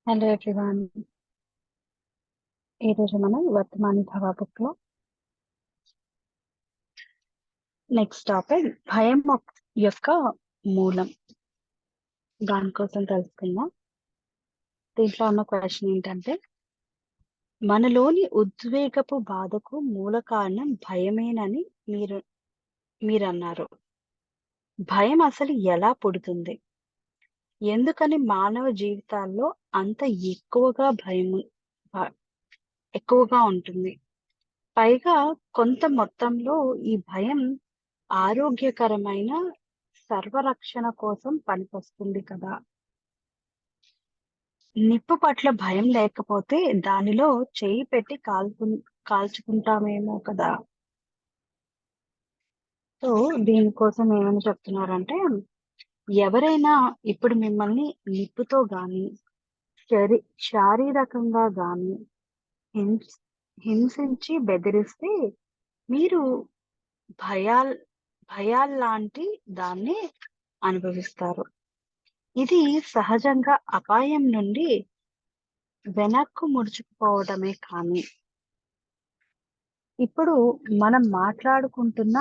Hello everyone. ఈరోజు మనం వర్తమాని భవ బుక్ లో నెక్స్ట్ టాపిక్ భయం యొక్క మూలం దానికోసం తెలుసుకుందాం. దీంట్లో ఉన్న క్వశ్చన్ ఏంటంటే, మనలోని ఉద్వేగపు బాధకు మూల కారణం భయమేనని మీరు మీరన్నారు. భయం అసలు ఎలా పుడుతుంది? ఎందుకని మానవ జీవితాల్లో అంత భ- ఎక్కువగా ఉంటుంది? పైగా కొంత మొత్తంలో ఈ భయం ఆరోగ్యకరమైన సర్వరక్షణ కోసం పనికొస్తుంది కదా. నిప్పు పట్ల భయం లేకపోతే దానిలో చేయి పెట్టి కాల్చుకుంటామేమో కదా. సో దీనికోసం ఏమని చెప్తున్నారంటే, ఎవరైనా ఇప్పుడు మిమ్మల్ని నిప్పుతో గాని శరీ శారీరకంగా గాని హింస్ హింసించి బెదిరిస్తే మీరు భయాల్ భయాల్లాంటి దాన్ని అనుభవిస్తారు. ఇది సహజంగా అపాయం నుండి వెనక్కు ముడుచుకుపోవడమే కానీ, ఇప్పుడు మనం మాట్లాడుకుంటున్న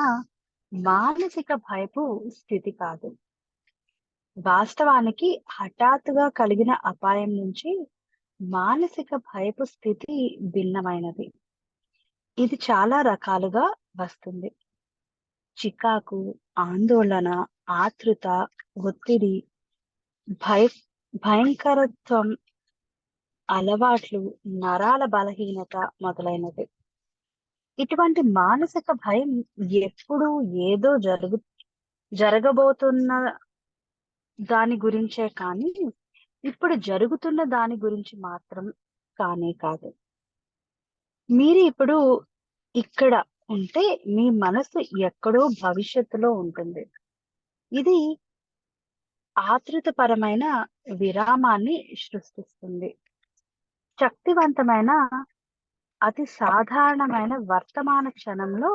మానసిక భయపు స్థితి కాదు. వాస్తవానికి హఠాత్తుగా కలిగిన అపాయం నుంచి మానసిక భయపు స్థితి భిన్నమైనది. ఇది చాలా రకాలుగా వస్తుంది. చికాకు, ఆందోళన, ఆతృత, ఒత్తిడి, భయ భయంకరత్వం, అలవాట్లు, నరాల బలహీనత మొదలైనవి. ఇటువంటి మానసిక భయం ఎప్పుడు ఏదో జరగబోతున్న దాని గురించే కానీ, ఇప్పుడు జరుగుతున్న దాని గురించి మాత్రం కానే కాదు. మీరు ఇప్పుడు ఇక్కడ ఉంటే మీ మనసు ఎక్కడో భవిష్యత్తులో ఉంటుంది. ఇది ఆతృతపరమైన విరామాన్ని సృష్టిస్తుంది. శక్తివంతమైన అతి సాధారణమైన వర్తమాన క్షణంలో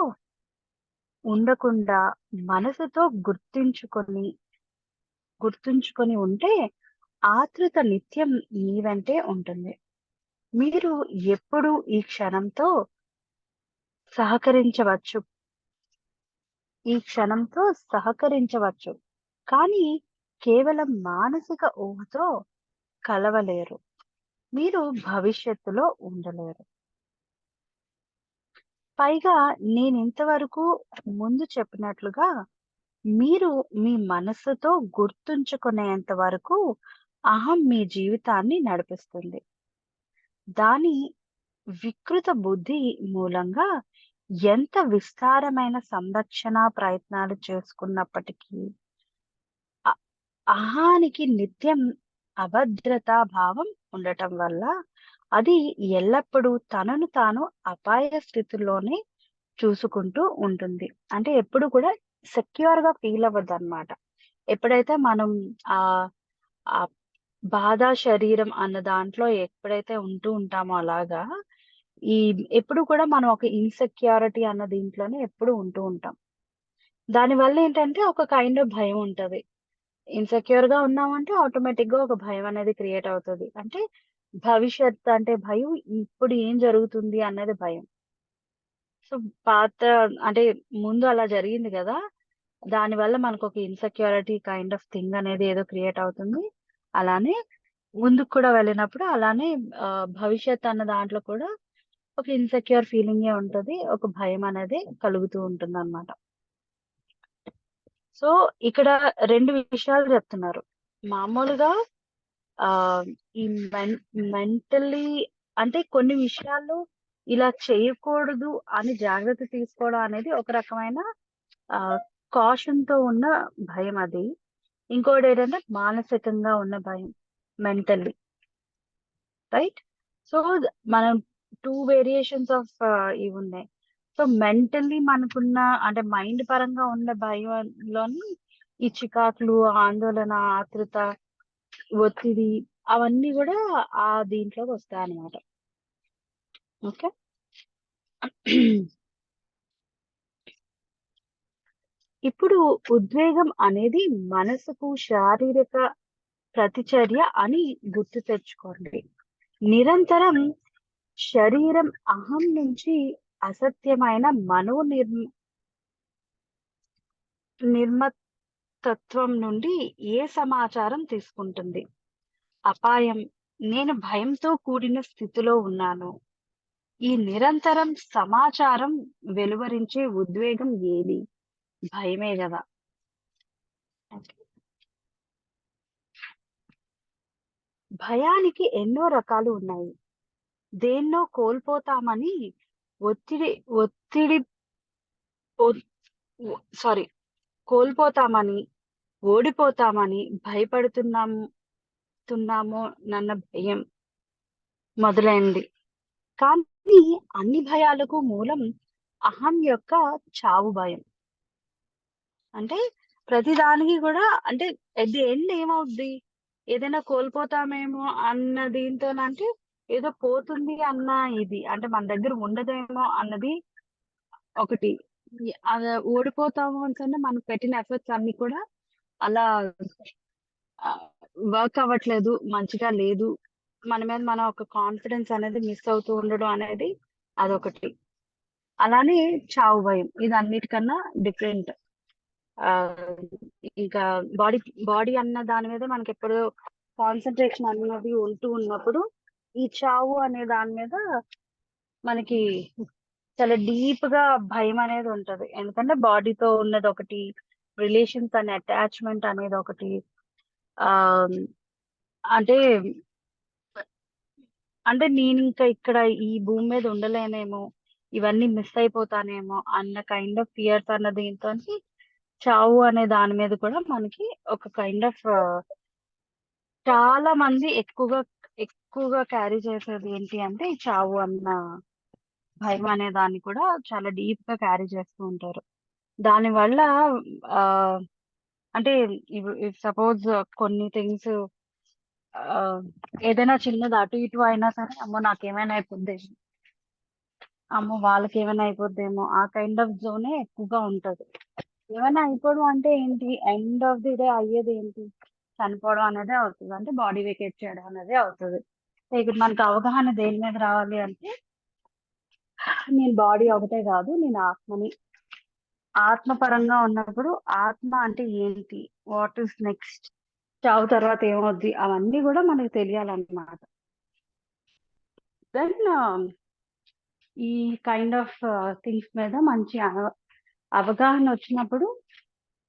ఉండకుండా మనసుతో గుర్తుంచుకొని ఉంటే ఆతృత నిత్యం మీ వెంటే ఉంటుంది. మీరు ఎప్పుడు ఈ క్షణంతో సహకరించవచ్చు సహకరించవచ్చు, కానీ కేవలం మానసిక ఊహతో కలవలేరు. మీరు భవిష్యత్తులో ఉండలేరు. పైగా నేనింతవరకు ముందు చెప్పినట్లుగా మీరు మీ మనస్సుతో గుర్తుంచుకునేంత వరకు అహం మీ జీవితాన్ని నడిపిస్తుంది. దాని వికృత బుద్ధి మూలంగా ఎంత విస్తారమైన సంరక్షణ ప్రయత్నాలు చేసుకున్నప్పటికీ అ- అహానికి నిత్యం అభద్రతా భావం ఉండటం వల్ల అది ఎల్లప్పుడూ తనను తాను అపాయ స్థితిలోనే చూసుకుంటూ ఉంటుంది. అంటే ఎప్పుడు కూడా సెక్యూర్ గా ఫీల్ అవ్వద్దు అనమాట. ఎప్పుడైతే మనం ఆ ఆ బాధ శరీరం అన్న దాంట్లో ఎప్పుడైతే ఉంటూ ఉంటామో అలాగా, ఈ ఎప్పుడు కూడా మనం ఒక ఇన్సెక్యూరిటీ అన్న దీంట్లోనే ఎప్పుడు ఉంటూ ఉంటాం. దాని వల్ల ఏంటంటే ఒక కైండ్ ఆఫ్ భయం ఉంటది. ఇన్సెక్యూర్ గా ఉన్నామంటే ఆటోమేటిక్ గా ఒక భయం అనేది క్రియేట్ అవుతది. అంటే భవిష్యత్ అంటే భయం, ఇప్పుడు ఏం జరుగుతుంది అన్నది భయం. సో పాత అంటే ముందు అలా జరిగింది కదా, దాని వల్ల మనకు ఒక ఇన్సెక్యూరిటీ కైండ్ ఆఫ్ థింగ్ అనేది ఏదో క్రియేట్ అవుతుంది. అలానే ముందుకు కూడా వెళ్ళినప్పుడు అలానే భవిష్యత్ అన్న దాంట్లో కూడా ఒక ఇన్సెక్యూర్ ఫీలింగే ఉంటది. ఒక భయం అనేది కలుగుతూ ఉంటుందన్నమాట. సో ఇక్కడ 2 విషయాలు చెప్తున్నారు. మామూలుగా ఆ ఈ మెంటల్లీ అంటే కొన్ని విషయాల్లో ఇలా చేయకూడదు అని జాగ్రత్త తీసుకోవడం అనేది ఒక రకమైన ఆ కాషన్ తో ఉన్న భయం అది. ఇంకోటి ఏంటంటే మానసికంగా ఉన్న భయం, మెంటల్లీ, రైట్. సో మనం 2 వేరియేషన్స్ ఆఫ్ ఇవి ఉన్నాయి. సో మెంటల్లీ మనకున్న అంటే మైండ్ పరంగా ఉన్న భయంలోని ఈ చికాకులు, ఆందోళన, ఆతృత, ఒత్తిడి అవన్నీ కూడా ఆ దీంట్లోకి వస్తాయి అన్నమాట. ఓకే. ఇప్పుడు ఉద్వేగం అనేది మనసుకు శారీరక ప్రతిచర్య అని గుర్తు తెచ్చుకోండి. నిరంతరం శరీరం అహం నుంచి అసత్యమైన మనో నిర్మతత్వం నుండి ఏ సమాచారం తీసుకుంటుంది? అపాయం, నేను భయంతో కూడిన స్థితిలో ఉన్నాను. ఈ నిరంతరం సమాచారం వెలువరించే ఉద్వేగం ఏది? భయమే గదా! భయానికి ఎన్నో రకాలు ఉన్నాయి. దేన్నో కోల్పోతామని ఒత్తిడి ఒత్తిడి ఒ సారీ కోల్పోతామని, ఓడిపోతామని తున్నామో నన్న భయం మొదలైంది. కానీ అన్ని భయాలకు మూలం అహం యొక్క చావు భయం. అంటే ప్రతిదానికి గూడా అంటే ఎట్ ది ఎండ్ ఏమవుద్ది? ఏదైనా కోల్పోతామేమో అన్న దీంతోనంటే ఏదో పోతుంది అన్న ఇది. అంటే మన దగ్గర ఉండదేమో అన్నది ఒకటి. ఓడిపోతాము అనుకంటే మనం పెట్టిన ఎఫర్ట్స్ అన్నీ కూడా అలా వర్క్ అవ్వట్లేదు, మంచిగా లేదు. మన మీద మనం ఒక కాన్ఫిడెన్స్ అనేది మిస్ అవుతూ ఉండడం అనేది అదొకటి. అలానే చావు భయం. ఇది అన్నిటికన్నా డిఫరెంట్. ఆహ్, ఇంకా బాడీ బాడీ అన్న దాని మీద మనకెప్పుడూ కాన్సంట్రేషన్ అన్నది ఉంటూ ఉన్నప్పుడు, ఈ చావు అనే దాని మీద మనకి చాలా డీప్‌గా భయమనేది ఉంటది. ఎందుకంటే బాడీతో ఉన్నదొకటి, రిలేషన్స్ అనే అటాచ్‌మెంట్ అనేదొకటి. ఆహ్, అంటే, అంటే నేనింక ఇక్కడ ఈ భూమి మీద ఉండలేనేమో, ఇవన్నీ మిస్ అయిపోతానేమో అన్న కైండ్ ఆఫ్ ఫియర్స్ అన్న దీంతోని చావు అనే దాని మీద కూడా మనకి ఒక కైండ్ ఆఫ్ చాలా మంది ఎక్కువగా క్యారీ చేసేది ఏంటి అంటే, ఈ చావు అన్న భయం అనే దాన్ని కూడా చాలా డీప్‌గా క్యారీ చేస్తూ ఉంటారు. దానివల్ల ఆహ్, అంటే ఇఫ్ సపోజ్ కొన్ని థింగ్స్ ఆహ్, ఏదైనా చిన్నది అటు ఇటు అయినా సరే, అమ్మో! నాకేమైనా అయిపోద్దేమో, అమ్మో! వాళ్ళకేమైనా అయిపోద్దేమో, ఆ కైండ్ ఆఫ్ జోనే ఎక్కువగా ఉంటది. ఏమైనా అయిపోవడం అంటే ఏంటి? ఎండ్ ఆఫ్ ది డే అయ్యేదేంటి? చనిపోవడం అనేదే అవుతది. అంటే బాడీ వెకేట్ చేయడం అనేదే అవుతది. సో, ఇక్కడ మనకు అవగాహన దేని మీద రావాలి అంటే, నేను బాడీ ఒకటే గాదు, నేను ఆత్మని. ఆత్మ పరంగా ఉన్నప్పుడు ఆత్మ అంటే ఏంటి? What is next? చావు తర్వాత ఏమవుద్ది? అవన్నీ గూడా మనకు తెలియాలన్నమాట. దెన్ ఈ కైండ్ ఆఫ్ థింగ్స్ మీద మంచి అవగాహనొచ్చినప్పుడు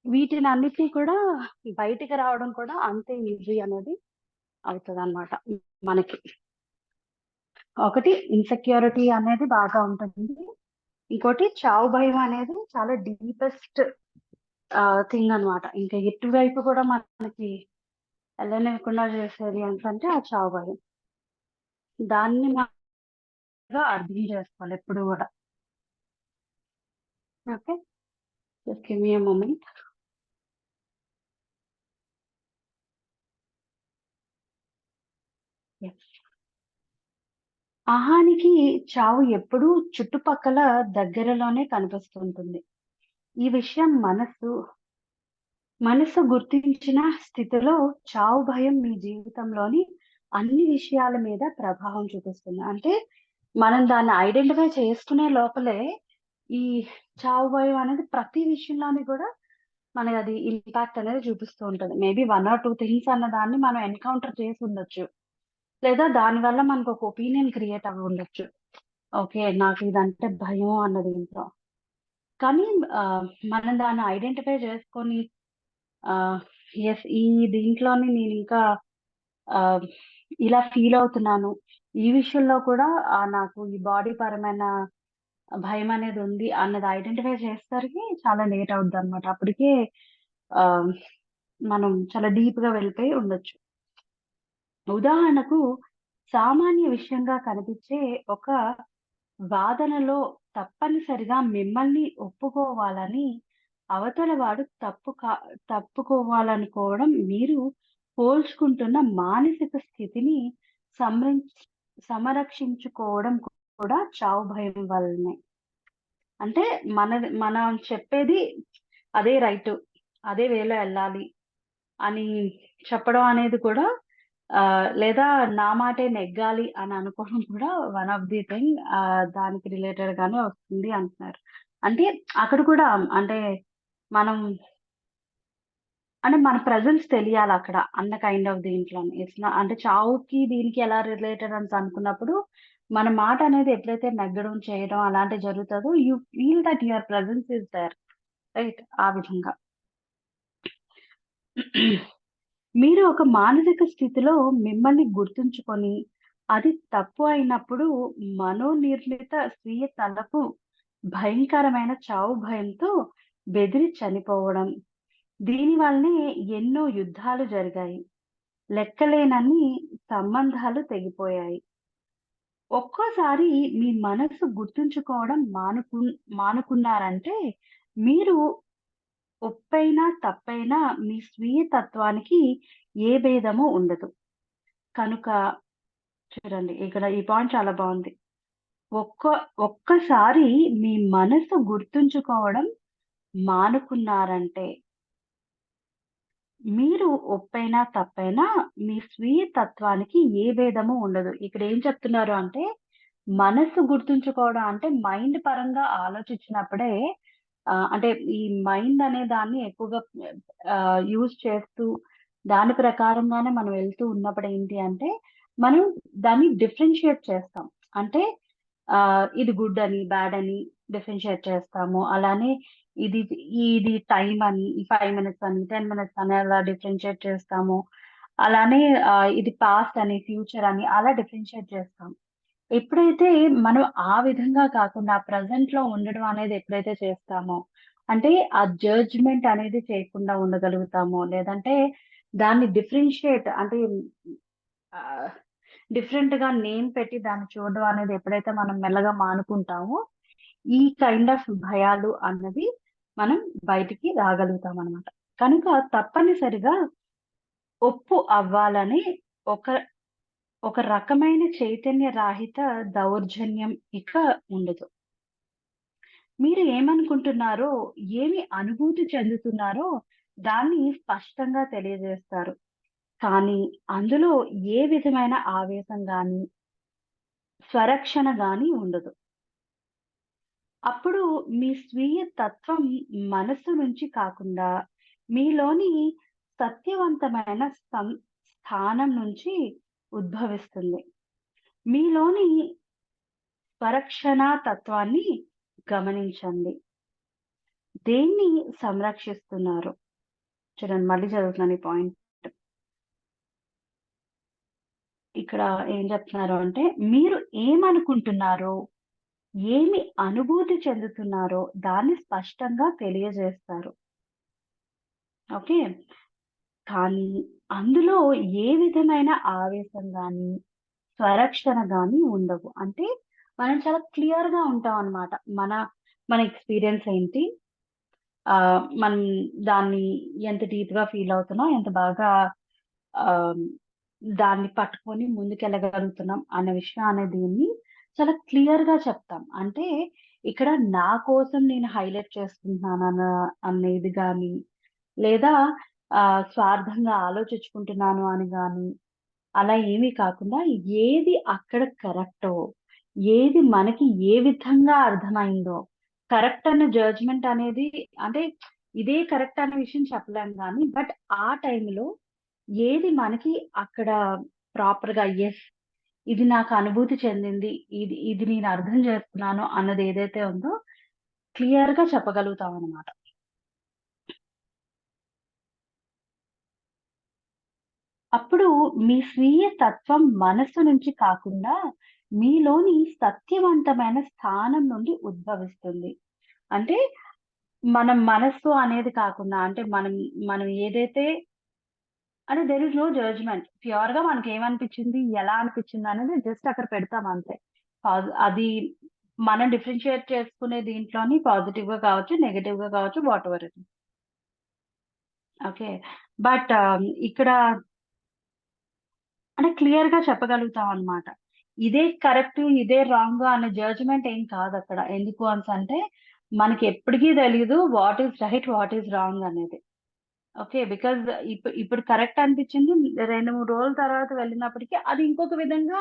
వీటినన్నిటిని కూడా బయటికి రావడం కూడా అంతే ఈజీ అనేది అవుతదనమాట మనకి. ఒకటి ఇన్‌సెక్యూరిటీ అనేది బాగా ఉంటుంది. ఇంకోటి చావు భయం అనేది చాలా డీపెస్ట్ థింగ్ అన్నమాట. ఇంకా ఎటువైపు కూడా మనకి ఎళ్ళనివ్వకుండా చేసేది ఏంటంటే ఆ చావు భయం. దాన్ని బాగా అర్థం చేసుకోవాలి ఎప్పుడు గూడా. ఓకే. జస్ట్ గివ్ మీ ఎ మొమెంట్. యెస్. అహానికి చావు ఎప్పుడూ చుట్టుపక్కల దగ్గరలోనే కనిపిస్తుంటుంది. ఈ విషయం మనసు గుర్తించిన స్థితిలో చావు భయం మీ జీవితంలోని అన్ని విషయాల మీద ప్రభావం చూపిస్తుంది. అంటే మనం దాన్ని ఐడెంటిఫై చేసుకునే లోపలే ఈ చావు భయం అనేది ప్రతి విషయంలోని కూడా మనకది ఇంపాక్ట్ అనేది చూపిస్తూ ఉంటది. మేబీ 1 ఆర్ 2 థింగ్స్ అన్న దాన్ని మనం ఎన్‌కౌంటర్ చేసుండొచ్చు. లేదా దాని వల్ల మనకొక ఒపీనియన్ క్రియేట్ అవ్వుండొచ్చు. ఓకే. నాకు ఇదంటే భయం అన్న దీంట్లో. కానీ మనం దాన్ని ఐడెంటిఫై చేసుకొని ఆహ్, యెస్. ఈ దీంట్లోని నేనింకా ఆహ్, ఇలా ఫీల్ అవుతున్నాను. ఈ విషయంలో కూడా నాకు ఈ బాడీ పరమైన భయమనేది ఉంది అన్నది ఐడెంటిఫై చేసేసరికి చాలా లేట్ అవుద్దనమాట. అప్పటికే ఆహ్, మనం చాలా డీప్‌గా వెళ్ళిపోయి ఉండొచ్చు. ఉదాహరణకు సామాన్య విషయంగా కనిపించే ఒక వాదనలో తప్పనిసరిగా మిమ్మల్ని ఒప్పుకోవాలని అవతల వాడు తప్పుకోవాలనుకోవడం మీరు పోల్చుకుంటున్న మానసిక స్థితిని సంరక్ష్ సమరక్షించుకోవడం కూడా చావు భయం వల్లనే. అంటే మనం చెప్పేది అదే రైటు. అదే వేలో ఎళ్ళాలి. అని చెప్పడం అనేది కూడా లేదా నా మాటే నెగ్గాలి అని అనుకోవడం కూడా వన్ ఆఫ్ ది థింగ్ దానికి రిలేటెడ్ గానే వస్తుంది అంటున్నారు. అంటే అక్కడ కూడా అంటే మనం అంటే మన ప్రెజెన్స్ తెలియాలక్కడ అన్న కైండ్ ఆఫ్ దీంట్లోని. అంటే చావుకి దీనికి ఎలా రిలేటెడ్ అని అనుకున్నప్పుడు, మన మాట అనేది ఎప్పుడైతే నెగ్గడం, చేయడం అలాంటివి జరుగుతదో you feel that your presence is there. Right? ఆ విధంగా. మీరు ఒక మానసిక స్థితిలో మిమ్మల్ని గుర్తుంచుకొని, అది తప్పు అయినప్పుడు మనోనిర్మిత స్వీయ తలపు భయంకరమైన చావు భయంతో బెదిరి చనిపోవడం. దీని వల్లనే ఎన్నో యుద్ధాలు జరిగాయి. లెక్కలేనన్ని సంబంధాలు తెగిపోయాయి. ఒక్కోసారి మీ మనస్సు గుర్తుంచుకోవడం మానుకున్నారంటే, మీరు ఒప్పైనా, తప్పైనా మీ స్వీయ తత్వానికి ఏ భేదము ఉండదు. కనుక చూడండి ఇక్కడ ఈ పాయింట్ చాలా బావుంది. ఒక్క ఒక్కసారి మీ మనసు గుర్తుంచుకోవడం మానుకున్నారంటే, మీరు ఒప్పైనా, తప్పైనా మీ స్వీయ తత్వానికి ఏ భేదము ఉండదు. ఇక్కడ ఏం చెప్తున్నారు అంటే, మనస్సు గుర్తుంచుకోవడం అంటే మైండ్ పరంగా ఆలోచించినప్పుడే అంటే ఈ మైండ్ అనే దాన్ని ఎక్కువగా యూజ్ చేస్తూ దాని ప్రకారంగానే మనం వెళ్తూ ఉన్నప్పుడు ఏంటి అంటే, మనం దాన్ని డిఫరెన్షియేట్ చేస్తాం. అంటే ఇది గుడ్ అని, బ్యాడ్ అని డిఫరెన్షియేట్ చేస్తాము. అలానే ఇది ఇది టైమ్ అని, ఈ 5 మినిట్స్ అని, 10 మినిట్స్ అని అలా డిఫరెన్షియేట్ చేస్తాము. అలానే ఇది పాస్ట్ అని, ఫ్యూచర్ అని అలా డిఫరెన్షియేట్ చేస్తాం. ఎప్పుడైతే మనం ఆ విధంగా కాకుండా ప్రెజెంట్‌లో ఉండడం అనేది ఎప్పుడైతే చేస్తామో, అంటే ఆ జడ్జ్‌మెంట్ అనేది చేయకుండా ఉండగలుగుతామో, లేదంటే దాన్ని డిఫరెన్షియేట్ అంటే ఆహ్, డిఫరెంట్‌గా నేమ్ పెట్టి దాన్ని చూడడం అనేది ఎప్పుడైతే మనం మెల్లగా మానుకుంటామో, ఈ కైండ్ ఆఫ్ భయాలు అన్నవి మనం బయటికి రాగలుగుతామనమాట. కనుక తప్పనిసరిగా ఒప్పు అవ్వాలని ఒక ఒక రకమైన చైతన్య రాహిత దౌర్జన్యం ఇక ఉండదు. మీరు ఏమనుకుంటున్నారో, ఏమి అనుభూతి చెందుతున్నారో దాన్ని స్పష్టంగా తెలియజేస్తారు. కానీ అందులో ఏ విధమైన ఆవేశం గాని, స్వరక్షణ గాని ఉండదు. అప్పుడు మీ స్వీయ తత్వం మనస్సు నుంచి కాకుండా, మీలోని సత్యవంతమైన స్థానం నుంచి ఉద్భవిస్తుంది. మీలోని స్వరక్షణా తత్వాన్ని గమనించండి. దేన్ని సంరక్షిస్తున్నారు? చూడండి మళ్ళీ చదువుతున్నాను ఈ పాయింట్. ఇక్కడ ఏం చెప్తున్నారు అంటే, మీరు ఏమనుకుంటున్నారో, ఏమి అనుభూతి చెందుతున్నారో దాన్ని స్పష్టంగా తెలియజేస్తారు. ఓకే. కానీ అందులో ఏ విధమైన ఆవేశం గాని, స్వరక్షణ గాని ఉండవు. అంటే మనం చాలా క్లియర్‌గా ఉంటామనమాట. మన మన ఎక్స్‌పీరియన్స్ ఏంటి? మనం దాన్ని ఎంత డీప్‌గా ఫీల్ అవుతున్నాం, ఎంత బాగా ఆహ్, దాన్ని పట్టుకొని ముందుకెళ్ళగలుగుతున్నాం అన్న విషయం అనే దీన్ని చాలా క్లియర్‌గా చెప్తాం. అంటే ఇక్కడ నా కోసం నేను హైలైట్ చేసుకుంటున్నానన్న అనేది గాని, లేదా స్వార్థంగా ఆలోచించుకుంటున్నాను అని గాని, అలా ఏమీ కాకుండా ఏది అక్కడ కరెక్టో, ఏది మనకి ఏ విధంగా అర్థమైందో, కరెక్ట్ అన్న జడ్జ్‌మెంట్ అనేది అంటే ఇదే కరెక్ట్ అనే విషయం చెప్పలేం గానీ, బట్ ఆ టైంలో ఏది మనకి అక్కడ ప్రాపర్‌గా యెస్! ఇది నాకు అనుభూతి చెందింది. ఇది ఇది నేను అర్థం చేసుకున్నాను అన్నది ఏదైతే ఉందో క్లియర్‌గా చెప్పగలుగుతామనమాట. అప్పుడు మీ స్వీయ తత్వం మనస్సు నుంచి కాకుండా మీలోని సత్యవంతమైన స్థానం నుండి ఉద్భవిస్తుంది. అంటే మన మనస్సు అనేది కాకుండా అంటే మనం ఏదైతే అంటే దేర్ ఈస్ నో జడ్జ్‌మెంట్. ప్యూర్‌గా మనకేమనిపించింది, ఎలా అనిపించింది అనేది జస్ట్ అక్కడ పెడతాం అంతే. అది మనం డిఫరెన్షియేట్ చేసుకునే దీంట్లోని పాజిటివ్‌గా కావచ్చు, నెగెటివ్‌గా కావచ్చు whatever it is. Okay. But ఇక్కడ అంటే క్లియర్‌గా చెప్పగలుగుతామనమాట. ఇదే కరెక్ట్, ఇదే రాంగ్ అనే జడ్జ్‌మెంట్ ఏం కాదక్కడ. ఎందుకు అనేసంటే, మనకెప్పటికి తెలీదు what is right, what is wrong అనేది. ఓకే. బికాజ్ ఇప్పుడు కరెక్ట్ అనిపిచ్చింది. 2, 3 రోజుల తర్వాత వెళ్ళినప్పటికి అది ఇంకొక విధంగా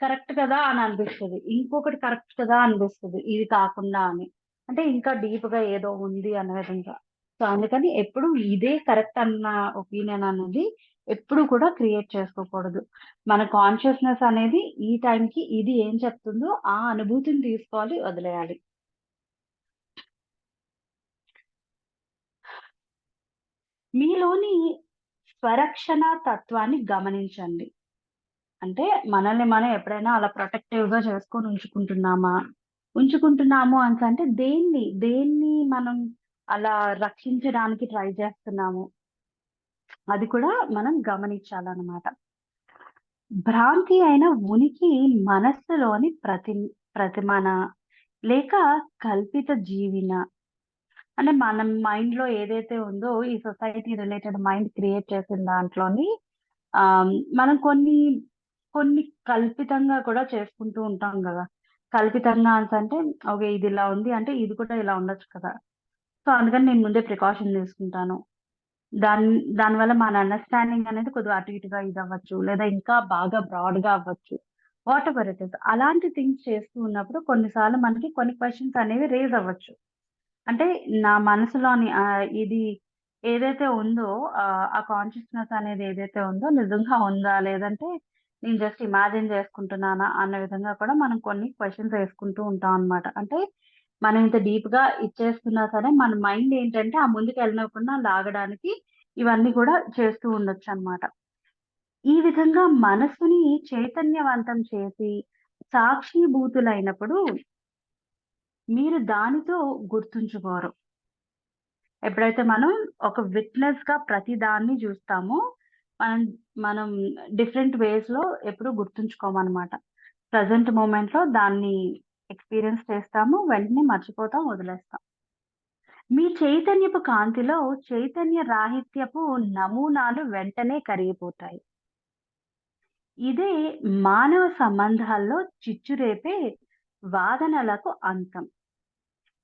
కరెక్ట్ కదా అని అనిపిస్తది. ఇంకొకటి కరెక్ట్ కదా అనిపిస్తది. ఇది కాకుండా అని. అంటే ఇంకా డీప్‌గా ఏదో ఉంది అనే విధంగా. సో, అందుకని ఎప్పుడు ఇదే కరెక్ట్ అన్న ఒపీనియన్ అనేది ఎప్పుడు కూడా క్రియేట్ చేసుకోకూడదు. మన కాన్షియస్‌నెస్ అనేది ఈ టైంకి ఇది ఏం చెప్తుందో ఆ అనుభూతిని తీసుకోవాలి, వదిలేయాలి. మీలోని స్వరక్షణ తత్వాన్ని గమనించండి. అంటే మనల్ని మనం ఎప్పుడైనా అలా ప్రొటెక్టివ్‌గా చేసుకొని ఉంచుకుంటున్నామా? ఉంచుకుంటున్నాము అనేసంటే దేన్ని మనం అలా రక్షించడానికి ట్రై చేస్తున్నాము? అది కూడా మనం గమనించాలనమాట. భ్రాంతి అయిన ఉనికి మనస్సులోని ప్రతిమనా? లేక కల్పిత జీవినా? అంటే మనం మైండ్‌లో ఏదైతే ఉందో ఈ సొసైటీ రిలేటెడ్ మైండ్ క్రియేట్ చేసిన దాంట్లోని ఆహ్, మనం కొన్ని కల్పితంగా కూడా చేసుకుంటూ ఉంటాం గదా! కల్పితంగా అనేసంటే ఓకే. ఇది ఇలా ఉంది అంటే ఇది కూడా ఇలా ఉండొచ్చు కదా! సో, అందుకని నేను ముందే ప్రికాషన్ తీసుకుంటాను. దాన్ దానివల్ల మన అండర్‌స్టాండింగ్ అనేది కొద్దిగా అటు ఇటుగా ఇదవ్వచ్చు. లేదా ఇంకా బాగా బ్రాడ్‌గా అవ్వచ్చు. Whatever it is. అలాంటి థింగ్స్ చేస్తూ ఉన్నప్పుడు కొన్నిసార్లు మనకి కొన్ని క్వెషన్స్ అనేవి రైజ్ అవ్వచ్చు. అంటే నా మనసులోని ఇది ఏదైతే ఉందో ఆ కాన్షియస్‌నెస్ అనేది ఏదైతే ఉందో నిజంగా ఉందా? లేదంటే నేను జస్ట్ ఇమాజిన్ చేసుకుంటున్నానా? అన్న విధంగా కూడా మనం కొన్ని క్వెషన్స్ ఏసుకుంటూ ఉంటాం అన్నమాట. అంటే మనం ఇంత డీప్‌గా ఇచ్చేస్తున్నా సరే మన మైండ్ ఏంటంటే ఆ ముందుకెళ్ళనివ్వకుండా లాగడానికి ఇవన్నీ కూడా చేస్తూ ఉండొచ్చన్నమాట. ఈ విధంగా మనసుని చైతన్యవంతం చేసి సాక్షిభూతులైనప్పుడు మీరు దానితో గుర్తుంచుకోరు. ఎప్పుడైతే మనం ఒక విట్‌నెస్‌గా ప్రతి దాన్ని జూస్తామో, మనం మనం డిఫరెంట్ వేస్‌లో ఎప్పుడు గుర్తుంచుకోమనమాట. ప్రెజెంట్ మొమెంట్‌లో దాన్ని ఎక్స్‌పీరియన్స్ చేస్తాము. వెంటనే మర్చిపోతాం, వదిలేస్తాం. మీ చైతన్యపు కాంతిలో చైతన్య రాహిత్యపు నమూనాలు వెంటనే కరిగిపోతాయి. ఇదే మానవ సంబంధాల్లో చిచ్చురేపే వాదనలకు అంతం.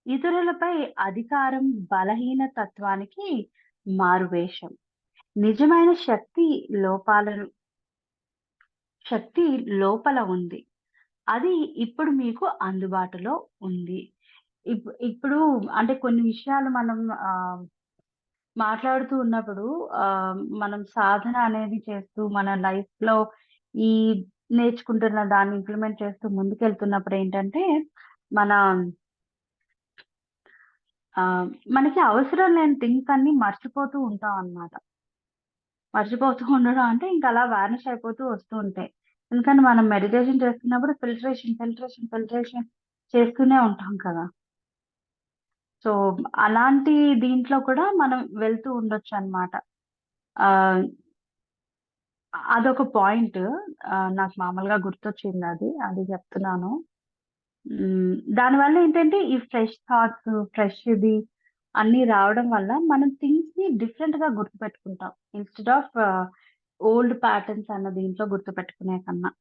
ఇతరులపై అధికారం బలహీన తత్వానికి మారువేషం. నిజమైన లోపాలను శక్తి లోపల ఉంది. అది ఇప్పుడు మీకు అందుబాటులో ఉంది. ఇప్పుడు అంటే కొన్ని విషయాలు మనం మాట్లాడుతూ ఉన్నప్పుడు మనం సాధన అనేది చేస్తూ మన లైఫ్‌లో ఈ నేర్చుకుంటున్న దాన్ని ఇంప్లిమెంట్ చేస్తూ ముందుకెళ్తున్నప్పుడు ఏంటంటే, మన మనకి అవసరం లేని థింగ్స్ అన్నీ మర్చిపోతూ ఉంటాం అన్నమాట. మర్చిపోతూ ఉండడం అంటే ఇంక అలా వానిష్ అయిపోతూ వస్తూ ఉంటాయి. ఎందుకంటే మనం మెడిటేషన్ చేస్తున్నప్పుడు ఫిల్టరేషన్ చేస్తూనే ఉంటాం కదా! సో, అలాంటి దీంట్లో కూడా మనం వెళ్తూ ఉండొచ్చన్నమాట. ఆహ్, అదొక పాయింట్. నాకు మామూలుగా గుర్తొచ్చిందది. అది చెప్తున్నాను. దానివల్ల ఏంటంటే ఈ ఫ్రెష్ థాట్స్, అన్నీ రావడం వల్ల మనం థింగ్స్‌ని డిఫరెంట్‌గా గుర్తుపెట్టుకుంటాం. ఇన్‌స్టెడ్ ఆఫ్ ఓల్డ్ ప్యాటర్న్స్ అన్న దీంట్లో గుర్తుపెట్టుకునే కన్నా.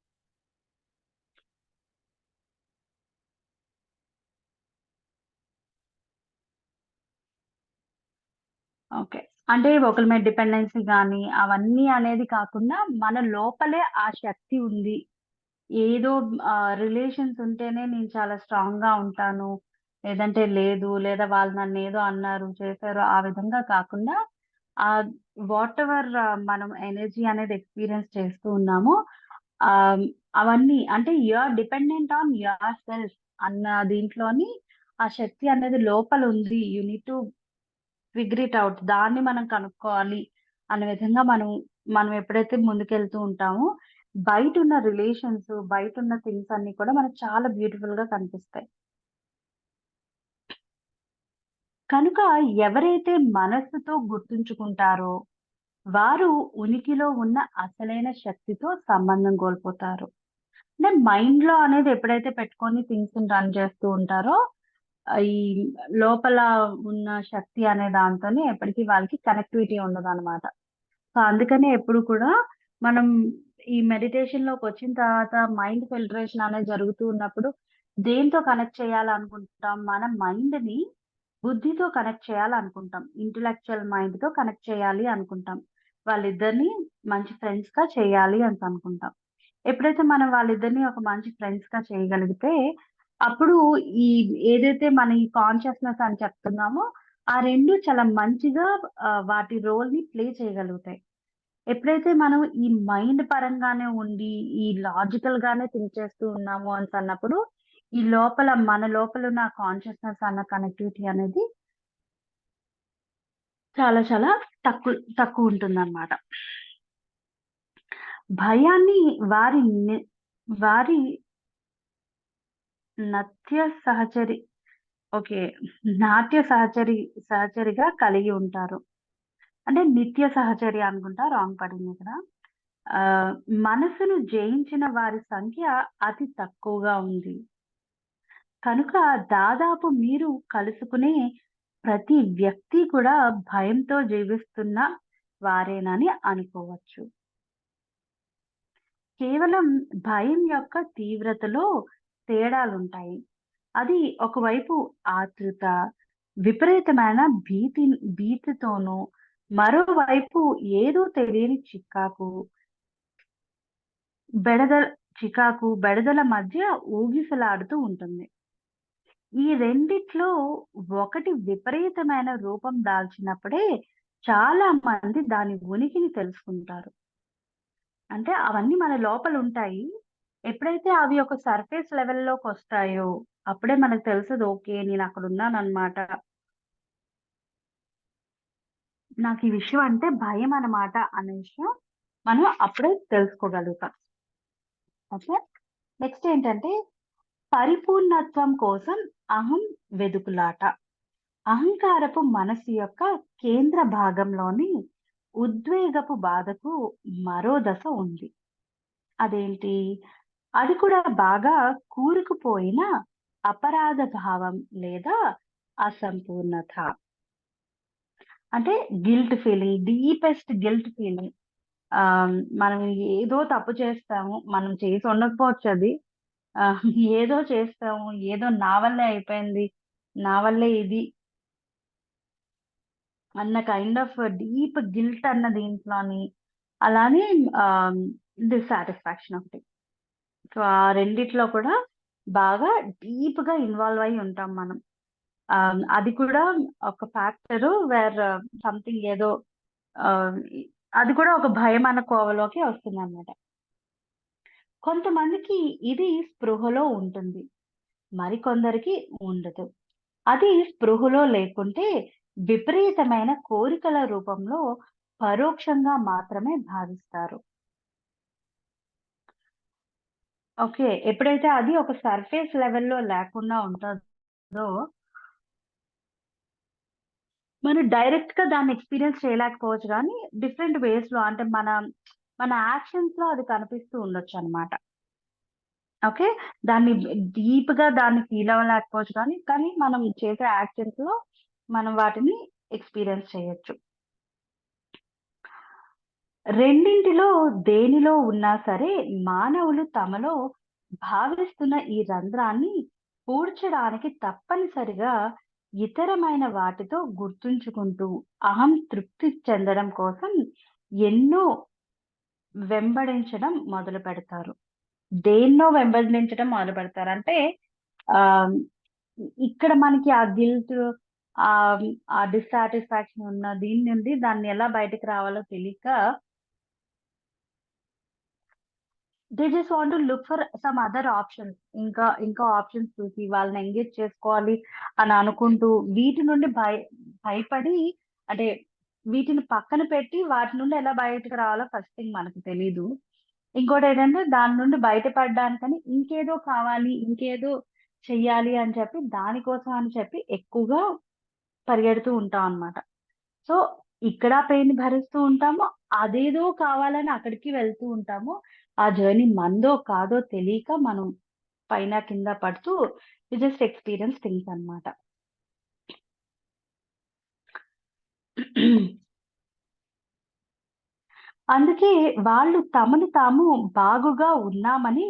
ఓకే. అంటే ఒకళ్ళ మీద డిపెండెన్సీ గాని, అవన్నీ అనేది కాకుండా మన లోపలే ఆ శక్తి ఉంది. ఏదో రిలేషన్స్ ఉంటేనే నేను చాలా స్ట్రాంగ్‌గా ఉంటాను. లేదంటే లేదు. లేదా వాళ్ళు నన్నేదో అన్నారు, చేశారు ఆ విధంగా కాకుండా ఆహ్, వాటెవర్ మనం ఎనర్జీ అనేది ఎక్స్‌పీరియన్స్ చేస్తూ ఉన్నామో ఆహ్, అవన్నీ అంటే you are dependent on your self అన్న దీంట్లోని ఆ శక్తి అనేది లోపలుంది. You need to figure it out. దాన్ని మనం కనుక్కోవాలి అనే విధంగా మనం ఎప్పుడైతే ముందుకెళ్తూ ఉంటామో, బయటున్న రిలేషన్స్, బయటున్న థింగ్స్ అన్నీ కూడా మనకు చాలా బ్యూటిఫుల్‌గా కనిపిస్తాయి. కనుక ఎవరైతే మనస్సుతో గుర్తుంచుకుంటారో, వారు ఉనికిలో ఉన్న అసలైన శక్తితో సంబంధం కోల్పోతారు. అంటే మైండ్‌లో అనేది ఎప్పుడైతే పెట్టుకొని థింగ్స్‌ని రన్ చేస్తూ ఉంటారో, ఈ లోపల ఉన్న శక్తి అనే దాంతోని ఎప్పటికి వాళ్ళకి కనెక్టివిటీ ఉండదనమాట. సో, అందుకనే ఎప్పుడు కూడా మనం ఈ మెడిటేషన్‌లోకొచ్చిన తర్వాత మైండ్ ఫిల్టరేషన్ అనేది జరుగుతూ ఉన్నప్పుడు దేనితో కనెక్ట్ చేయాలనుకుంటాం? మన మైండ్‌ని బుద్ధితో కనెక్ట్ చేయాలనుకుంటాం. ఇంటలెక్చువల్ మైండ్‌తో కనెక్ట్ చేయాలి అనుకుంటాం. వాళ్ళిద్దరిని మంచి ఫ్రెండ్స్‌గా చేయాలి అనుకుంటాం. ఎప్పుడైతే మనం వాళ్ళిద్దరిని ఒక మంచి ఫ్రెండ్స్‌గా చేయగలిగితే, అప్పుడు ఈ ఏదైతే మన ఈ కాన్షియస్‌నెస్ అని చెప్తున్నామో, ఆ 2 చాలా మంచిగా వాటి రోల్‌ని ప్లే చేయగలుగుతాయి. ఎప్పుడైతే మనం ఈ మైండ్ పరంగానే ఉండి, ఈ లాజికల్‌గానే థింక్ చేస్తూ ఉన్నాము అన్నప్పుడు, ఈ లోపల మన లోపల ఉన్న కాన్షియస్‌నెస్ అన్న కనెక్టివిటీ అనేది చాలా చాలా తక్కువుంటుందన్నమాట. భయాన్ని వారి ని వారి నత్య సహచరి ఓకే. నాట్య సహచరిగా కలిగి ఉంటారు. అంటే నిత్య సహచరి అనుకుంటా రాంగ్ పడింది ఇక్కడ. ఆహ్, మనసును జయించిన వారి సంఖ్య అతి తక్కువగా ఉంది. కనుక దాదాపు మీరు కలుసుకునే ప్రతి వ్యక్తి కూడా భయంతో జీవిస్తున్న వారేనని అనుకోవచ్చు. కేవలం భయం యొక్క తీవ్రతలో తేడాలుంటాయి. అది ఒకవైపు ఆతృత, విపరీతమైన భీతితోనూ, మరోవైపు ఏదో తెలియని బెడద బెడదల మధ్య ఊగిసలాడుతూ ఉంటుంది. ఈ రెండిట్లో ఒకటి విపరీతమైన రూపం దాల్చినప్పుడే చాలా మంది దాని ఉనికిని తెలుసుకుంటారు. అంటే అవన్నీ మన లోపలుంటాయి. ఎప్పుడైతే అవి ఒక సర్ఫేస్ లెవెల్‌లోకొస్తాయో, అప్పుడే మనకు తెలుస్తది. ఓకే. నేనక్కడున్నాననమాట. నాకీ విషయం అంటే భయమనమాట అనే విషయం మనం అప్పుడే తెలుసుకోగలుగుతాం. ఓకే. నెక్స్ట్ ఏంటంటే పరిపూర్ణత్వం కోసం అహం వెదుకులాట. అహంకారపు మనసు యొక్క కేంద్ర భాగంలోని ఉద్వేగపు బాధకు మరో దశ ఉంది. అదేంటి? అది కూడా బాగా కూరుకుపోయిన అపరాధ భావం లేదా అసంపూర్ణత. అంటే డీపెస్ట్ గిల్ట్ ఫీలింగ్. మనం ఏదో తప్పు చేస్తాము. మనం చేసి ఉండకపోవచ్చది. ఆహ్, ఏదో చేస్తాము. ఏదో నా వల్లే అయిపోయింది. నా వల్లే ఇది అన్న కైండ్ ఆఫ్ డీప్ గిల్ట్ అన్న దీంట్లోని అలానే ఆహ్, డిస్సాటిస్ఫాక్షన్ ఒకటి. సో, ఆ రెండిట్లో కూడా బాగా డీప్‌గా ఇన్వాల్వ్ అయ్యి ఉంటాం మనం. అది కూడా ఒక ఫ్యాక్టరు సంథింగ్ ఏదో ఆహ్, ఇ అది కూడా ఒక భయం అన్న కోవలోకి వస్తుందన్నమాట. కొంతమందికి ఇది స్పృహలో ఉంటుంది. మరికొందరికి ఉండదు. అది స్పృహలో లేకుంటే విపరీతమైన కోరికల రూపంలో పరోక్షంగా మాత్రమే భావిస్తారు. ఓకే. ఎప్పుడైతే అది ఒక సర్ఫేస్ లెవెల్‌లో లేకుండా ఉంటదో, మనం డైరెక్ట్‌గా దాన్ని ఎక్స్‌పీరియన్స్ చేయలేకపోవచ్చు గానీ, డిఫరెంట్ వేస్‌లో అంటే మన యాక్షన్స్‌లో అది కనిపిస్తూ ఉండొచ్చనమాట. ఓకే. దాన్ని దాన్ని ఫీల్ అవ్వలేకపోవచ్చు కానీ మనం చేసే యాక్షన్స్‌లో మనం వాటిని ఎక్స్‌పీరియన్స్ చేయొచ్చు. రెండింటిలో దేనిలో ఉన్నా సరే మానవులు తమలో భావిస్తున్న ఈ రంధ్రాన్ని పూడ్చడానికి తప్పనిసరిగా ఇతరమైన వాటితో గుర్తుంచుకుంటూ అహం తృప్తి చెందడం కోసం ఎన్నో వెంబడించడం మొదలుపెడతారు. దేన్నో వెంబడించడం మొదలుపెడతారు. అంటే ఆహ్, ఇక్కడ మనకి ఆ గిల్ట్ ఆ డిస్సాటిస్ఫాక్షన్ ఉన్న దీని నుండి దాన్ని ఎలా బయటకి రావాలో తెలియక they just want to look for some other options. ఇంకా ఆప్షన్స్ చూసి వాళ్ళని ఎంగేజ్ చేసుకోవాలి అని అనుకుంటూ వీటి నుండి భయపడి అంటే వీటిని పక్కన పెట్టి వాటి నుండి ఎలా బయటకి రావాలో ఫస్ట్ థింగ్ మనకు తెలీదు. ఇంకోటేంటంటే దాని నుండి బయటపడడానికని ఇంకేదో కావాలి, ఇంకేదో చెయ్యాలి అని చెప్పి దానికోసం అని చెప్పి ఎక్కువగా పరిగెడుతూ ఉంటాం అన్నమాట. సో, ఇక్కడ పెయిన్ భరిస్తూ ఉంటాము. అదేదో కావాలని అక్కడికి వెళ్తూ ఉంటాము. ఆ జర్నీ మనదో కాదో తెలీక మనం పైన కింద పడుతూ వి జస్ట్ ఎక్స్‌పీరియన్స్ థింగ్స్ అన్నమాట. అందుకే వాళ్ళు తమను తాము బాగుగా ఉన్నామని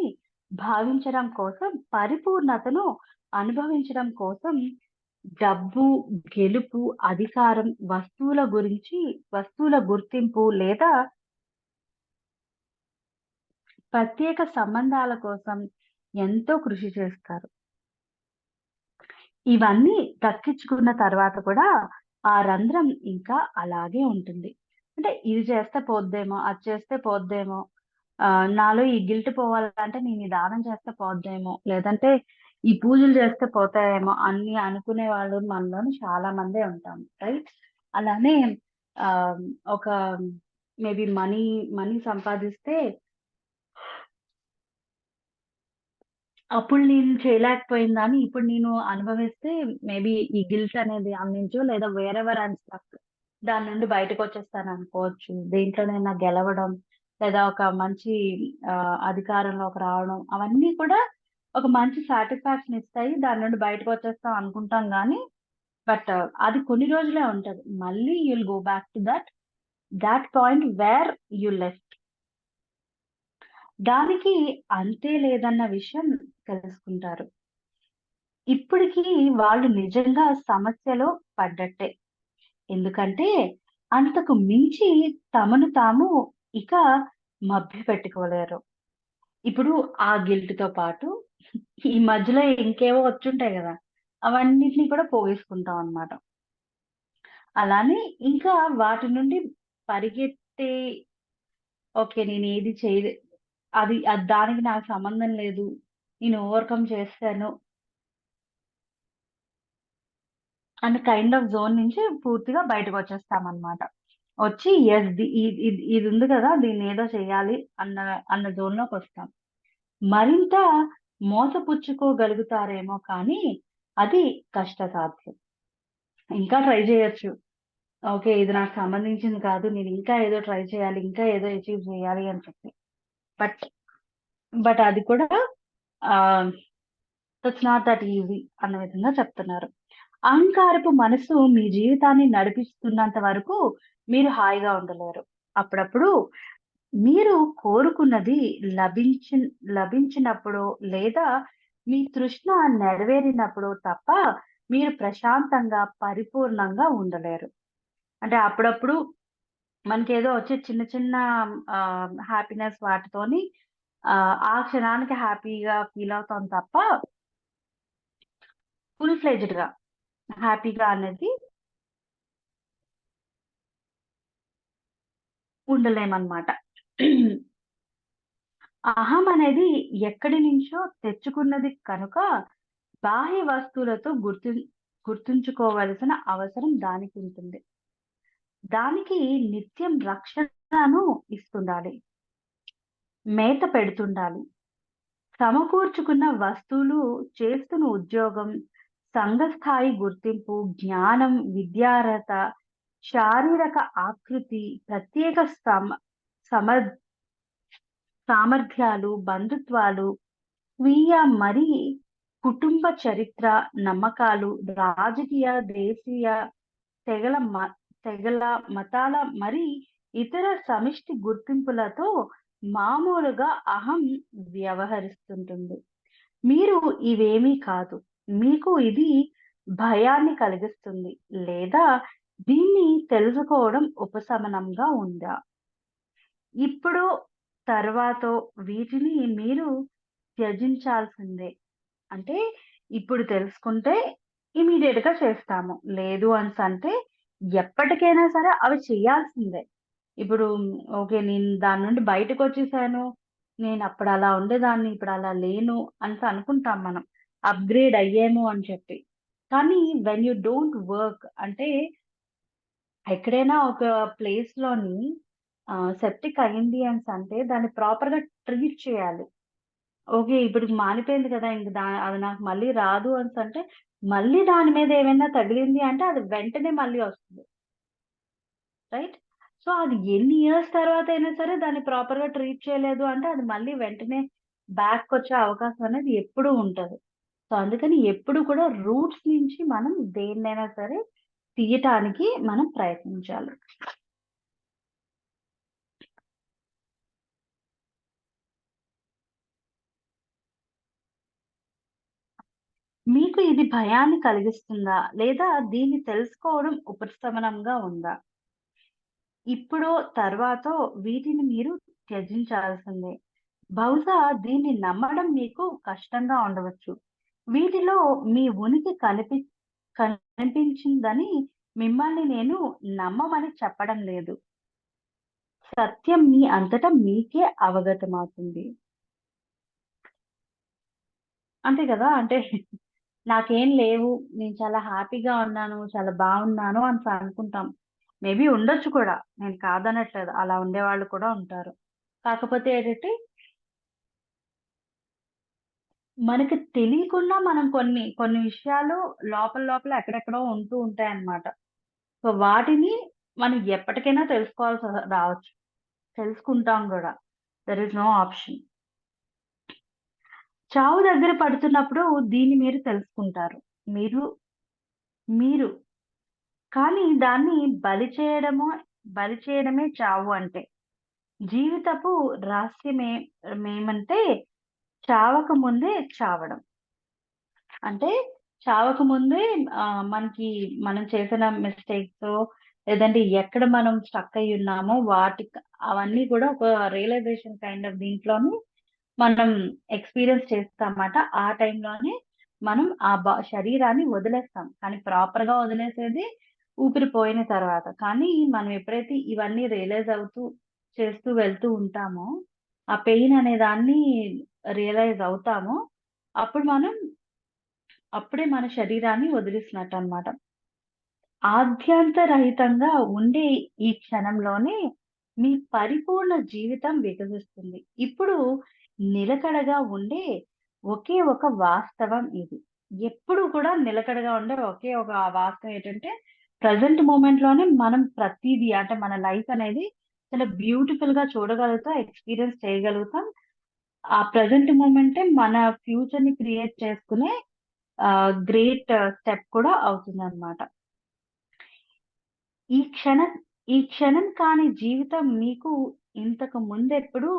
భావించడం కోసం, పరిపూర్ణతను అనుభవించడం కోసం డబ్బు, గెలుపు, అధికారం, వస్తువుల గుర్తింపు లేదా ప్రత్యేక సంబంధాల కోసం ఎంతో కృషి చేస్తారు. ఇవన్నీ దక్కించుకున్న తర్వాత కూడా ఆ రంధ్రం ఇంకా అలాగే ఉంటుంది. అంటే ఇది చేస్తే పోద్దేమో, అది చేస్తే పోద్దేమో, నాలో ఈ గిల్ట్ పోవాలంటే నేను ఈ దానం చేస్తే పోద్దేమో, లేదంటే ఈ పూజలు చేస్తే పోతాయేమో అని అనుకునే వాళ్ళు మనలోని చాలా మందే ఉంటాం. రైట్? అలానే ఆహ్, ఒక మేబీ మనీ సంపాదిస్తే అప్పుడు నేను చేయలేకపోయిందాన్ని ఇప్పుడు నేను అనుభవిస్తే మేబీ ఈ గిల్ట్ అనేది అందించో లేదా వేరెవర్ ఐయామ్ స్టక్ దాని నుండి బయటకొచ్చేస్తాననుకోవచ్చు. దేంట్లోనైనా గెలవడం లేదా ఒక మంచి అధికారంలోకి రావడం అవన్నీ కూడా ఒక మంచి సాటిస్ఫాక్షన్ ఇస్తాయి. దాని నుండి బయటకొచ్చేస్తాం అనుకుంటాం గానీ, బట్ అది కొన్ని రోజులే ఉంటది. మళ్ళీ you will go back to that point where you left. దానికి అంతే లేదన్న విషయం తెలుసుకుంటారు. ఇప్పటికి వాళ్ళు నిజంగా సమస్యలో పడ్డట్టే. ఎందుకంటే అంతకు మించి తమను తాము ఇక మభ్యపెట్టుకోలేరు. ఇప్పుడు ఆ గిల్ట్‌తో పాటు ఈ మధ్యలో ఇంకేవో వచ్చుంటాయి గదా! అవన్నిటిని కూడా పోగేసుకుంటాం అన్నమాట. అలానే ఇంకా వాటి నుండి పరిగెత్తే ఓకే. నేనేది చేయలే దానికి నాకు సంబంధం లేదు. నేను ఓవర్‌కమ్ చేసేసాను అన్న కైండ్ ఆఫ్ జోన్ నుంచి పూర్తిగా బయటకొచ్చేస్తామనమాట. వచ్చి యెస్. ది ఇ ఇద్ ఇదుంది కదా! దీన్నేదో చేయాలి అన్న అన్న జోన్‌లోకొస్తాం. మరింత మోసపుచ్చుకోగలుగుతారేమో కానీ, అది కష్టసాధ్యం. ఇంకా ట్రై చేయొచ్చు. ఓకే. ఇది నాకు సంబంధించింది కాదు. నేను ఇంకా ఏదో ట్రై చేయాలి. ఇంకా ఏదో అచీవ్ చేయాలి అని చెప్పి. బట్, బట్ అది కూడా ఆహ్, ఇట్స్ నాట్ థట్ ఈజీ అన్న విధంగా చెప్తున్నారు. అహంకారపు మనసు మీ జీవితాన్ని నడిపిస్తున్నంత వరకు మీరు హాయిగా ఉండలేరు. అప్పుడప్పుడు మీరు కోరుకున్నది లభించినప్పుడో లేదా మీ తృష్ణ నెరవేరినప్పుడో తప్ప మీరు ప్రశాంతంగా, పరిపూర్ణంగా ఉండలేరు. అంటే అప్పుడప్పుడు మనకేదో వచ్చే చిన్న చిన్న హ్యాపీనెస్ వాటితోని ఆ క్షణానికి హ్యాపీగా ఫీల్ అవుతాం తప్ప ఫుల్ ఫ్లెడ్జ్డ్‌గా హ్యాపీగా అనేది ఉండలేమనమాట. అహం అనేది ఎక్కడి నుంచో తెచ్చుకున్నది కనుక బాహ్య వస్తువులతో గుర్తుంచుకోవలసిన అవసరం దానికుంటుంది. దానికి నిత్యం రక్షణను ఇస్తుండాలి. మేత పెడుతుండాలి. సమకూర్చుకున్న వస్తువులు, చేస్తున్న ఉద్యోగం, సంఘస్థాయి గుర్తింపు, జ్ఞానం, విద్యార్హత, శారీరక ఆకృతి, ప్రత్యేక సమర్ సామర్థ్యాలు, బంధుత్వాలు, స్వీయ మరి కుటుంబ చరిత్ర, నమ్మకాలు, రాజకీయ, దేశీయ, తెగల మ తెగల, మతాల మరి ఇతర సమిష్టి గుర్తింపులతో మామూలుగా అహం వ్యవహరిస్తుంటుంది. మీరు ఇవేమీ కాదు. మీకు ఇది భయాన్ని కలిగిస్తుంది. లేదా దీన్ని తెలుసుకోవడం ఉపశమనంగా ఉందా? ఇప్పుడో, తర్వాతో వీటిని మీరు త్యజించాల్సిందే. అంటే ఇప్పుడు తెలుసుకుంటే ఇమ్మీడియేట్‌గా చేస్తాము. లేదు అనేసంటే ఎప్పటికైనా సరే అవి చేయాల్సిందే. ఇప్పుడు ఓకే. నేను దాని నుండి బయటకొచ్చేసాను. నేనప్పుడు అలా ఉండేదాన్ని. ఇప్పుడు అలా లేను అనేసి అనుకుంటాం మనం. అప్‌గ్రేడ్ అయ్యాము అని చెప్పి. కానీ వెన్ యూ డోంట్ వర్క్ అంటే ఎక్కడైనా ఒక ప్లేస్‌లోని సెప్టిక్ అయింది అనేసంటే దాన్ని ప్రాపర్‌గా ట్రీట్ చేయాలి. ఓకే. ఇప్పుడు మానిపోయింది కదా! ఇంక అది నాకు మళ్ళీ రాదు అనేసంటే, మళ్ళీ దాని మీద ఏమైనా తగిలింది అంటే అది వెంటనే మళ్ళీ వస్తుంది. రైట్? సో, అది ఎన్ని ఇయర్స్ తర్వాతైనా సరే దాన్ని ప్రాపర్‌గా ట్రీట్ చేయలేదు అంటే అది మళ్ళీ వెంటనే బ్యాక్‌కొచ్చే అవకాశం అనేది ఎప్పుడూ ఉంటది. సో, అందుకని ఎప్పుడు కూడా రూట్స్ నుంచి మనం దేన్నైనా సరే తీయటానికి మనం ప్రయత్నించాలి. మీకు ఇది భయాన్ని కలిగిస్తుందా? లేదా దీన్ని తెలుసుకోవడం ఉపశమనంగా ఉందా? ఇప్పుడో, తర్వాతో వీటిని మీరు త్యజించాల్సిందే. బహుశా దీన్ని నమ్మడం మీకు కష్టంగా ఉండవచ్చు. వీటిలో మీ ఉనికి కనిపించిందని మిమ్మల్ని నేను నమ్మమని చెప్పడం లేదు. సత్యం మీ అంతటా మీకే అవగతమవుతుంది. అంతే గదా! అంటే నాకేం లేవు. నేను చాలా హ్యాపీగా ఉన్నాను. చాలా బావున్నాను అనేసి అనుకుంటాం. మేబీ ఉండొచ్చు కూడా. నేను కాదనట్లేదు. అలా ఉండేవాళ్ళు కూడా ఉంటారు. కాకపోతే ఏంటంటే, మనకి తెలియకుండా మనం కొన్ని విషయాలు లోపల లోపల ఎక్కడెక్కడో ఉంటూ ఉంటాయన్నమాట. సో, వాటిని మనం ఎప్పటికైనా తెలుసుకోవాల్సి రావచ్చు. తెలుసుకుంటాం గూడా. There is no option. చావు దగ్గర పడుతున్నప్పుడు దీన్ని మీరు తెలుసుకుంటారు. మీరు మీరు కానీ దాన్ని బలి చేయడమే చావు అంటే. జీవితపు మేమంటే చావక ముందే చావడం. అంటే చావక ముందే మనకి మనం చేసిన మిస్టేక్సో, లేదంటే ఎక్కడ మనం స్టక్ అయ్యున్నామో అవన్నీ కూడా ఒక రియలైజేషన్ కైండ్ ఆఫ్ దీంట్లోని మనం ఎక్స్‌పీరియన్స్ చేస్తామాట. ఆ టైంలోనే మనం ఆ శరీరాన్ని వదిలేస్తాం. కానీ ప్రాపర్‌గా వదిలేసేది ఊపిరి పోయిన తర్వాత. కానీ మనం ఎప్పుడైతే ఇవన్నీ రియలైజ్ అవుతూ, చేస్తూ వెళ్తూ ఉంటామో, ఆ పెయిన్ అనే దాన్ని రియలైజ్ అవుతామో, అప్పుడు మనం అప్పుడే మన శరీరాన్ని వదిలేసినట్టనమాట. ఆద్యంతరహితంగా ఉండే ఈ క్షణంలోనే మీ పరిపూర్ణ జీవితం వికసిస్తుంది. ఇప్పుడు నిలకడగా ఉండే ఒకే ఒక వాస్తవం ఇది. ఎప్పుడు కూడా నిలకడగా ఉండే ఒకే ఒక వాస్తవం ఏంటంటే, ప్రెజెంట్ మొమెంట్‌లోనే మనం ప్రతీదీ అంటే మన లైఫ్ అనేది చాలా బ్యూటిఫుల్‌గా చూడగలుగుతాం, ఎక్స్‌పీరియన్స్ చేయగలుగుతాం. ఆ ప్రెజెంట్ మొమెంటే మన ఫ్యూచర్‌ని క్రియేట్ చేసుకునే గ్రేట్ స్టెప్ కూడా అవుతుందన్నమాట. ఈ క్షణం ఈ క్షణం కాని జీవితం మీకు ఇంతకు ముందెప్పుడూ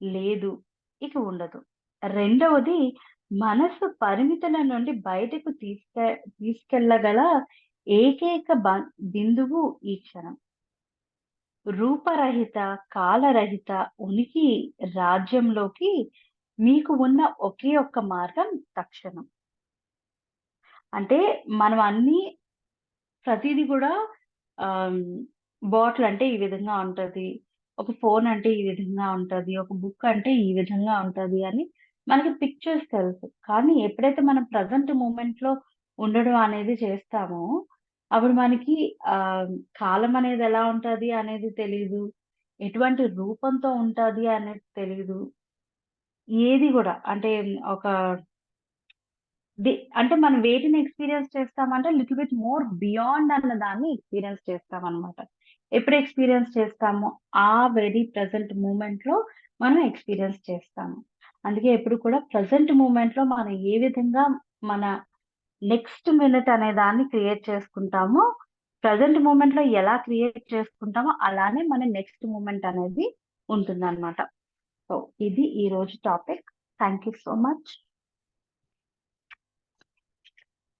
లేదు. ఇక ఉండదు. రెండవది మనసు పరిమితుల నుండి బయటకు తీసుకెళ్ళగల ఏకైక బిందువు ఈ క్షణం. రూపరహిత, కాలరహిత ఉనికి రాజ్యంలోకి మీకు ఉన్న ఒకే ఒక్క మార్గం తక్షణం. అంటే మనం ప్రతీది గూడా ఆహ్, బాటిల్ అంటే ఈ విధంగా ఉంటది. ఒక ఫోన్ అంటే ఈ విధంగా ఉంటది. ఒక బుక్ అంటే ఈ విధంగా ఉంటది అని మనకి పిక్చర్స్ తెలుసు. కానీ ఎప్పుడైతే మనం ప్రెజెంట్ మూమెంట్‌లో ఉండడం అనేది చేస్తామో, అప్పుడు మనకి ఆహ్, కాలం అనేది ఎలా ఉంటది అనేది తెలీదు. ఎటువంటి రూపంతో ఉంటది అనేది తెలీదు. ఏది గూడా అంటే ఒక ది అంటే మనం వేటిని ఎక్స్‌పీరియన్స్ చేస్తామంటే లిటిల్ బిట్ మోర్ బియాండ్ అన్న దాన్ని ఎక్స్‌పీరియన్స్ చేస్తామనమాట. ఎప్పుడు ఎక్స్‌పీరియన్స్ చేస్తామో ఆ వెరీ ప్రెజెంట్ మూమెంట్‌లో మనం ఎక్స్‌పీరియన్స్ చేస్తాము. అందుకే ఎప్పుడు కూడా ప్రెజెంట్ మూమెంట్‌లో మనం ఏ విధంగా మన నెక్స్ట్ మినిట్ అనే దాన్ని క్రియేట్ చేసుకుంటామో, ప్రెజెంట్ మూమెంట్‌లో ఎలా క్రియేట్ చేసుకుంటామో అలానే మన నెక్స్ట్ మూమెంట్ అనేది ఉంటుందనమాట. సో, ఇది ఈరోజు topic. Thank you so much.